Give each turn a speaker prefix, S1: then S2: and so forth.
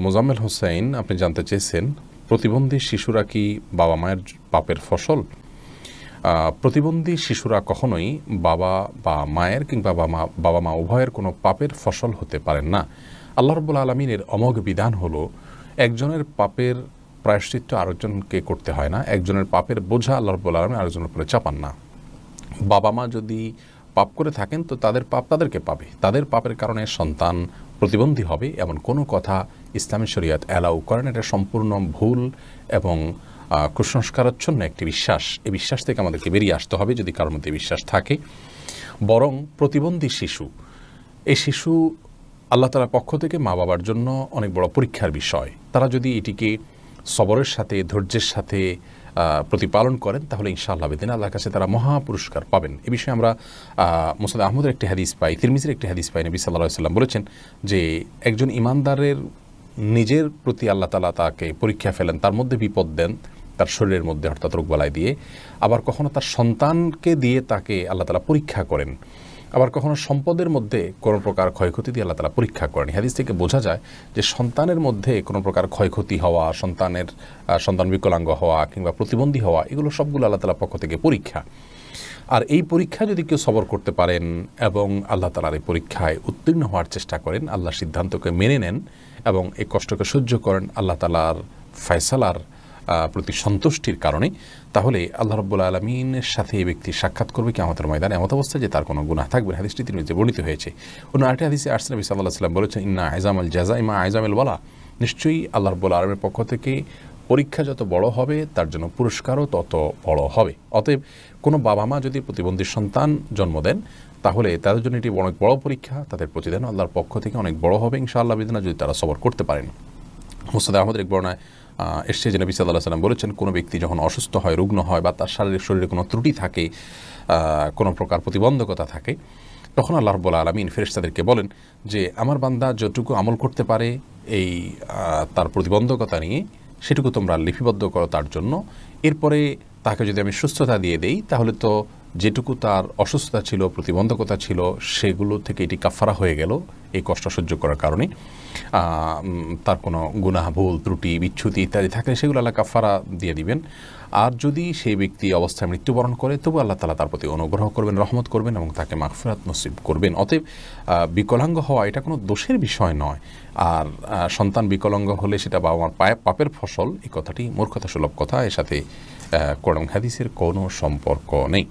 S1: মোজাম্মেল হোসেন আপনি জানতে চেয়েছেন, প্রতিবন্ধী শিশুরা কি বাবা মায়ের পাপের ফসল? প্রতিবন্ধী শিশুরা কখনোই বাবা বা মায়ের কিংবা বাবা মা উভয়ের কোনো পাপের ফসল হতে পারেন না। আল্লাহ রাব্বুল আলামিনের অমোঘ বিধান হলো, একজনের পাপের প্রায়শ্চিত্ত আরেকজনকে করতে হয় না, একজনের পাপের বোঝা আল্লাহ রাব্বুল আলামিন আরেকজনের উপরে চাপান না। বাবা মা যদি পাপ করে থাকেন তো তাদের পাপ তাদেরকে পাবে, তাদের পাপের কারণে সন্তান প্রতিবন্ধী হবে এমন কোনো কথা ইসলামী শরীয়ত অ্যালাউ করেন। এটা সম্পূর্ণ ভুল এবং কুসংস্কারাচ্ছন্ন একটি বিশ্বাস। এই বিশ্বাস থেকে আমাদেরকে বেরিয়ে আসতে হবে যদি কারোর মধ্যে বিশ্বাস থাকে। বরং প্রতিবন্ধী শিশু, এই শিশু আল্লাহ তাআলার পক্ষ থেকে মা বাবার জন্য অনেক বড় পরীক্ষার বিষয়। তারা যদি এটিকে সবরের সাথে ধৈর্যের সাথে প্রতিপালন করেন তাহলে ইনশাআল্লাহ বিদিন আল্লাহর কাছে তারা মহা পুরস্কার পাবেন। এ বিষয়ে আমরা মুসনাদ আহমদের একটি হাদিস পাই, তিরমিজির একটি হাদিস পাই। নবী সাল্লাল্লাহু আলাইহি ওয়াসাল্লাম বলেছেন যে একজন ইমানদারের নিজের প্রতি আল্লাহ তাআলা তাকে পরীক্ষা ফেলেন, তার মধ্যে বিপদ দেন তার শরীরের মধ্যে অর্থাৎ রোগবালাই দিয়ে, আবার কখনো তার সন্তানকে দিয়ে তাকে আল্লাহ তাআলা পরীক্ষা করেন, আবার কখনো সম্পদের মধ্যে কোনো প্রকার ক্ষয়ক্ষতি দিয়ে আল্লাহ তাআলা পরীক্ষা করেন। হাদিস থেকে বোঝা যায় যে সন্তানের মধ্যে কোনো প্রকার ক্ষয়ক্ষতি হওয়া, সন্তান বিকলাঙ্গ হওয়া কিংবা প্রতিবন্ধী হওয়া, এগুলো সবগুলো আল্লাহ তাআলার পক্ষ থেকে পরীক্ষা। আর এই পরীক্ষা যদি কেউ সবর করতে পারেন এবং আল্লাহ তাআলার এই পরীক্ষায় উত্তীর্ণ হওয়ার চেষ্টা করেন, আল্লাহর সিদ্ধান্তকে মেনে নেন এবং এই কষ্টকে সহ্য করেন আল্লাহ তাআলার ফয়সালার প্রতি সন্তুষ্টির কারণে, তাহলে আল্লাহ রাব্বুল আলামিনের সাথে এই ব্যক্তি সাক্ষাৎ করবে কিয়ামতের ময়দানে এমত অবস্থায় যে তার কোনো গুনাহ থাকবে না। হাদিসটি তিরমিজিতে বর্ণিত হয়েছে। অন্য আরেকটি হাদিসে আসছে নবী সাল্লাল্লাহু আলাইহি ওয়াসাল্লাম বলেছেন, ইন্না আযামাল জাযাই মা আযামিল ওয়ালা, নিশ্চয়ই আল্লাহ রাব্বুল আলামিনের পক্ষ থেকে পরীক্ষা যত বড় হবে তার জন্য পুরস্কারও তত বড় হবে। অতএব কোনো বাবা মা যদি প্রতিবন্ধী সন্তান জন্ম দেন তাহলে তাদের জন্য এটি অনেক বড় পরীক্ষা, তাদের প্রতিদান আল্লাহর পক্ষ থেকে অনেক বড় হবে ইনশাআল্লাহ বিদিনা, যদি তারা সবর করতে পারেন। মুসনাদ আহমদের এক বর্ণনায় এসছে যে নবী সাল্লাল্লাহু আলাইহি ওয়াসাল্লাম বলেছেন, কোনো ব্যক্তি যখন অসুস্থ হয়, রুগ্ন হয় বা তার শরীরে কোনো ত্রুটি থাকে, কোনো প্রকার প্রতিবন্ধকতা থাকে, তখন আল্লাহ রাব্বুল আলামিন ফেরেশতাদেরকে বলেন যে আমার বান্দা যতটুকু আমল করতে পারে এই তার প্রতিবন্ধকতা নিয়ে সেটুকু তোমরা লিপিবদ্ধ করো তার জন্য। এরপরে তাকে যদি আমি সুস্থতা দিয়ে দেই তাহলে তো যেটুকু তার অসুস্থতা ছিল, প্রতিবন্ধকতা ছিল, সেগুলো থেকে এটি কাফারা হয়ে গেল এই কষ্ট সহ্য করার কারণে। তার কোনো গুনাহ, ভুল, ত্রুটি, বিচ্যুতি ইত্যাদি থাকলে সেগুলো আল্লাহ কাফারা দিয়ে দিবেন। আর যদি সেই ব্যক্তি অবস্থায় মৃত্যুবরণ করে তবু আল্লাহ তাআলা তার প্রতি অনুগ্রহ করবেন, রহমত করবেন এবং তাকে মাগফিরাত নসিব করবেন। অতএব বিকলাঙ্গ হওয়া এটা কোনো দোষের বিষয় নয়। আর সন্তান বিকলাঙ্গ হলে সেটা বাবা মার পাপের ফসল, এই কথাটি মূর্খতা সুলভ কথা, এর সাথে কোরআন হাদিসের কোনো সম্পর্ক নেই।